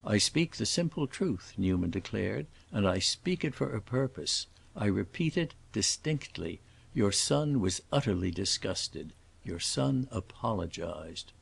"I speak the simple truth," Newman declared, "and I speak it for a purpose. I repeat it distinctly. Your son was utterly disgusted. Your son apologized."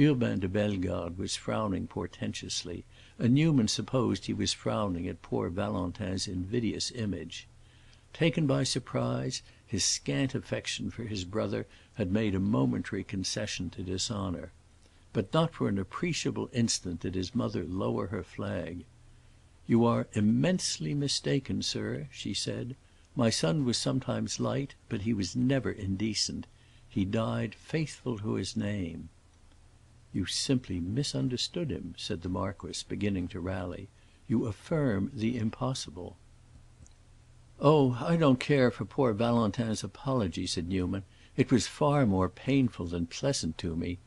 Urbain de Bellegarde was frowning portentously, and Newman supposed he was frowning at poor Valentin's invidious image. Taken by surprise, his scant affection for his brother had made a momentary concession to dishonor. But not for an appreciable instant did his mother lower her flag. "You are immensely mistaken, sir," she said. "My son was sometimes light, but he was never indecent. He died faithful to his name." "You simply misunderstood him," said the marquis, beginning to rally. "You affirm the impossible." "Oh, I don't care for poor Valentin's apology," said Newman. "It was far more painful than pleasant to me.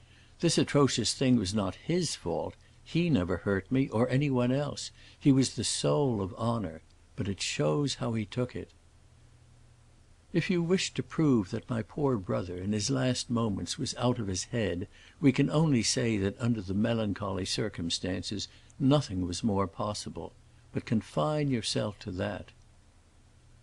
This atrocious thing was not his fault. He never hurt me, or anyone else. He was the soul of honor. But it shows how he took it." "If you wish to prove that my poor brother, in his last moments, was out of his head, we can only say that under the melancholy circumstances nothing was more possible. But confine yourself to that."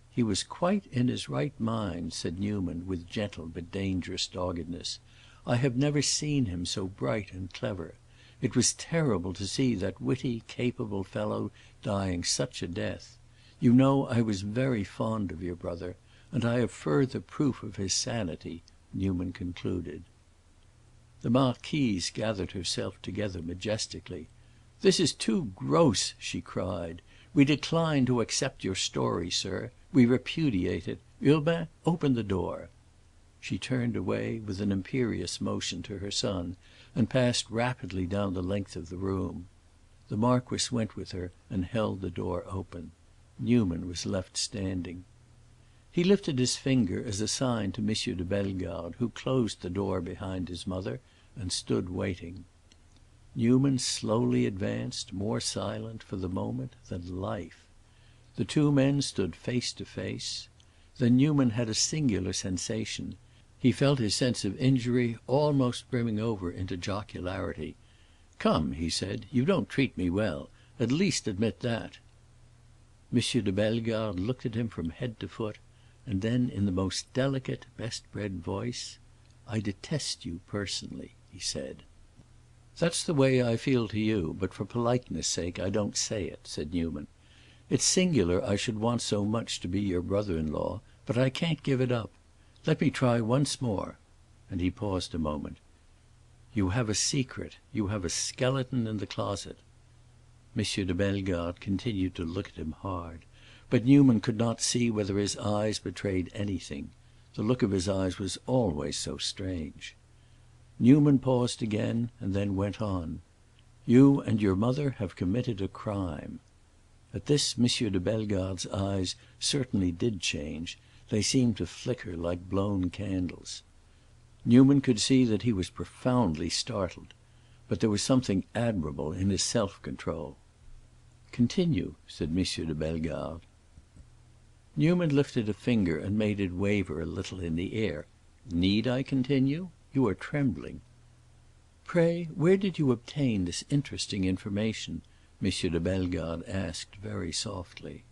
"He was quite in his right mind," said Newman, with gentle but dangerous doggedness. "I have never seen him so bright and clever. It was terrible to see that witty, capable fellow dying such a death. You know I was very fond of your brother, and I have further proof of his sanity," Newman concluded. The marquise gathered herself together majestically. "This is too gross!" she cried. "We decline to accept your story, sir. We repudiate it. Urbain, open the door." She turned away, with an imperious motion, to her son, and passed rapidly down the length of the room. The marquis went with her and held the door open. Newman was left standing. He lifted his finger as a sign to M. de Bellegarde, who closed the door behind his mother and stood waiting. Newman slowly advanced, more silent, for the moment, than life. The two men stood face to face. Then Newman had a singular sensation. He felt his sense of injury almost brimming over into jocularity. "Come," he said, "you don't treat me well. At least admit that." M. de Bellegarde looked at him from head to foot, and then in the most delicate, best bred voice, "I detest you personally," he said. "That's the way I feel to you, but for politeness' sake I don't say it," said Newman. "It's singular I should want so much to be your brother-in-law, but I can't give it up. Let me try once more." And he paused a moment. "You have a secret. You have a skeleton in the closet." M. de Bellegarde continued to look at him hard, but Newman could not see whether his eyes betrayed anything. The look of his eyes was always so strange. Newman paused again, and then went on. "You and your mother have committed a crime." At this M. de Bellegarde's eyes certainly did change; they seemed to flicker like blown candles. Newman could see that he was profoundly startled, but there was something admirable in his self-control. "Continue," said M. de Bellegarde. Newman lifted a finger and made it waver a little in the air. "Need I continue? You are trembling." "Pray, where did you obtain this interesting information?" M. de Bellegarde asked very softly.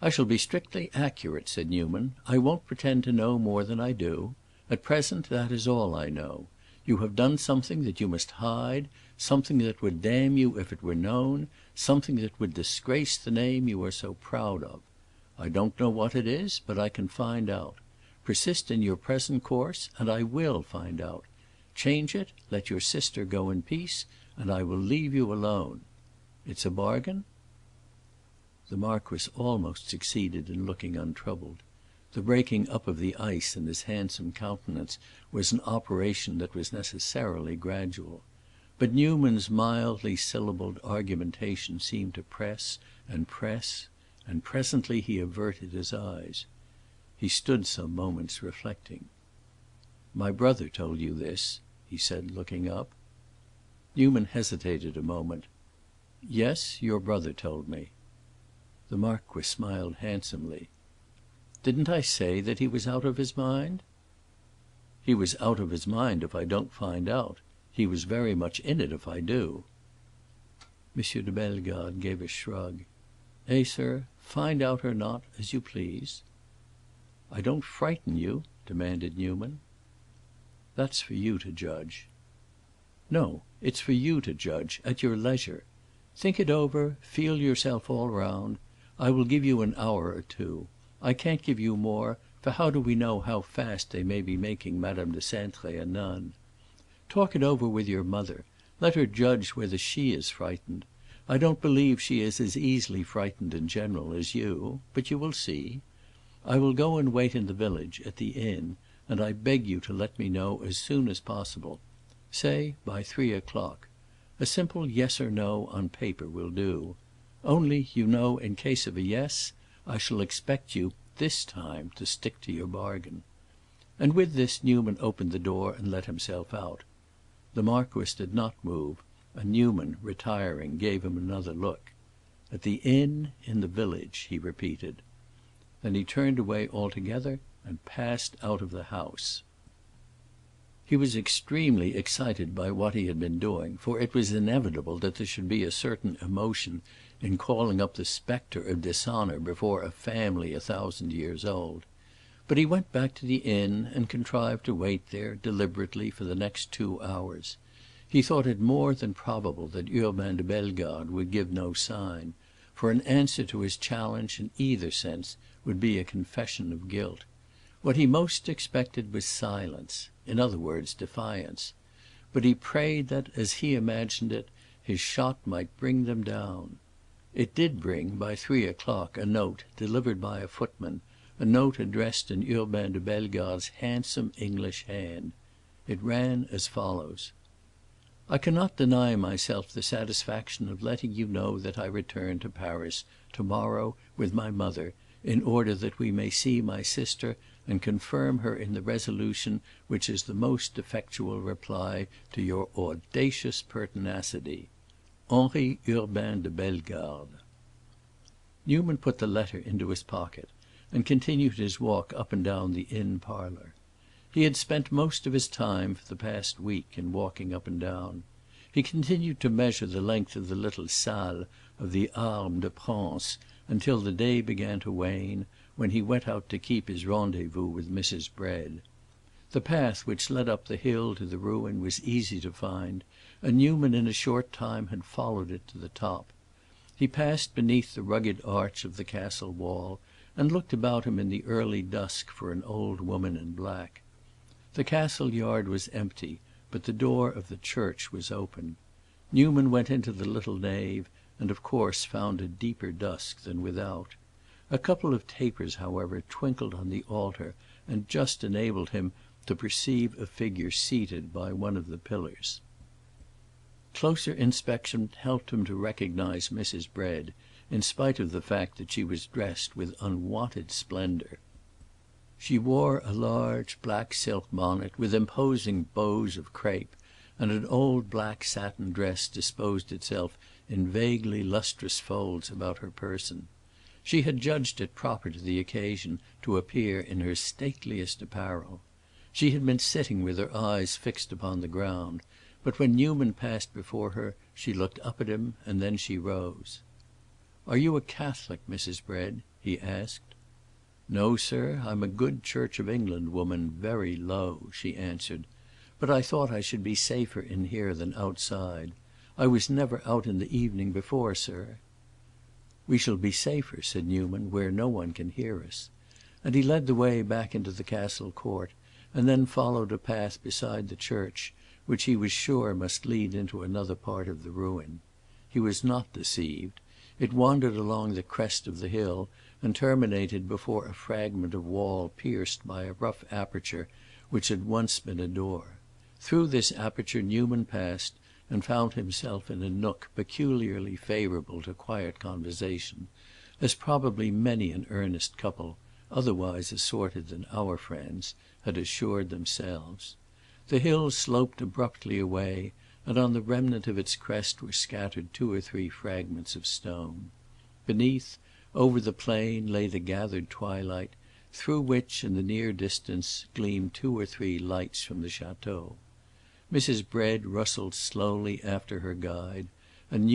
"I shall be strictly accurate," said Newman. "I won't pretend to know more than I do. At present that is all I know. You have done something that you must hide, something that would damn you if it were known, something that would disgrace the name you are so proud of. I don't know what it is, but I can find out. Persist in your present course, and I will find out. Change it, let your sister go in peace, and I will leave you alone. It's a bargain?" The marquis almost succeeded in looking untroubled. The breaking up of the ice in his handsome countenance was an operation that was necessarily gradual. But Newman's mildly syllabled argumentation seemed to press and press, and presently he averted his eyes. He stood some moments reflecting. "My brother told you this," he said, looking up. Newman hesitated a moment. "Yes, your brother told me." The marquis smiled handsomely. "Didn't I say that he was out of his mind?" "He was out of his mind if I don't find out. He was very much in it if I do." M. de Bellegarde gave a shrug. "Eh, sir, find out or not, as you please." "I don't frighten you?" demanded Newman. "That's for you to judge." "No, it's for you to judge, at your leisure. Think it over, feel yourself all round. I will give you an hour or two. I can't give you more, for how do we know how fast they may be making Madame de Cintré a nun? Talk it over with your mother. Let her judge whether she is frightened. I don't believe she is as easily frightened in general as you, but you will see. I will go and wait in the village, at the inn, and I beg you to let me know as soon as possible. Say by 3 o'clock. A simple yes or no on paper will do. Only, you know, in case of a yes, I shall expect you, this time, to stick to your bargain." And with this Newman opened the door and let himself out. The Marquis did not move, and Newman, retiring, gave him another look. "At the inn in the village," he repeated. Then he turned away altogether and passed out of the house. He was extremely excited by what he had been doing, for it was inevitable that there should be a certain emotion in calling up the spectre of dishonor before a family 1,000 years old. But he went back to the inn and contrived to wait there, deliberately, for the next 2 hours. He thought it more than probable that Urbain de Bellegarde would give no sign, for an answer to his challenge in either sense would be a confession of guilt. What he most expected was silence, in other words, defiance. But he prayed that, as he imagined it, his shot might bring them down. It did bring, by 3 o'clock, a note, delivered by a footman, a note addressed in Urbain de Bellegarde's handsome English hand. It ran as follows: "I cannot deny myself the satisfaction of letting you know that I return to Paris to-morrow with my mother, in order that we may see my sister and confirm her in the resolution which is the most effectual reply to your audacious pertinacity. Henri Urbain de Bellegarde." Newman put the letter into his pocket and continued his walk up and down the inn parlor. He had spent most of his time for the past week in walking up and down. He continued to measure the length of the little salle of the Armes de Provence until the day began to wane, when he went out to keep his rendezvous with Mrs. Bread. The path which led up the hill to the ruin was easy to find, and Newman in a short time had followed it to the top. He passed beneath the rugged arch of the castle wall, and looked about him in the early dusk for an old woman in black. The castle yard was empty, but the door of the church was open. Newman went into the little nave, and of course found a deeper dusk than without. A couple of tapers, however, twinkled on the altar and just enabled him to perceive a figure seated by one of the pillars. Closer inspection helped him to recognize Mrs. Bread, in spite of the fact that she was dressed with unwonted splendor. She wore a large black silk bonnet with imposing bows of crape, and an old black satin dress disposed itself in vaguely lustrous folds about her person. She had judged it proper to the occasion to appear in her stateliest apparel. She had been sitting with her eyes fixed upon the ground, but when Newman passed before her she looked up at him, and then she rose. "Are you a Catholic, Mrs. Bread?" he asked. "No, sir, I'm a good Church of England woman, very low," she answered. "But I thought I should be safer in here than outside. I was never out in the evening before, sir." "We shall be safer," said Newman, "where no one can hear us." And he led the way back into the castle court, and then followed a path beside the church, which he was sure must lead into another part of the ruin. He was not deceived. It wandered along the crest of the hill and terminated before a fragment of wall pierced by a rough aperture which had once been a door. Through this aperture Newman passed, and found himself in a nook peculiarly favorable to quiet conversation, as probably many an earnest couple, otherwise assorted than our friends, had assured themselves. The hill sloped abruptly away, and on the remnant of its crest were scattered 2 or 3 fragments of stone. Beneath, over the plain, lay the gathered twilight, through which, in the near distance, gleamed 2 or 3 lights from the chateau. Mrs. Bread rustled slowly after her guide, and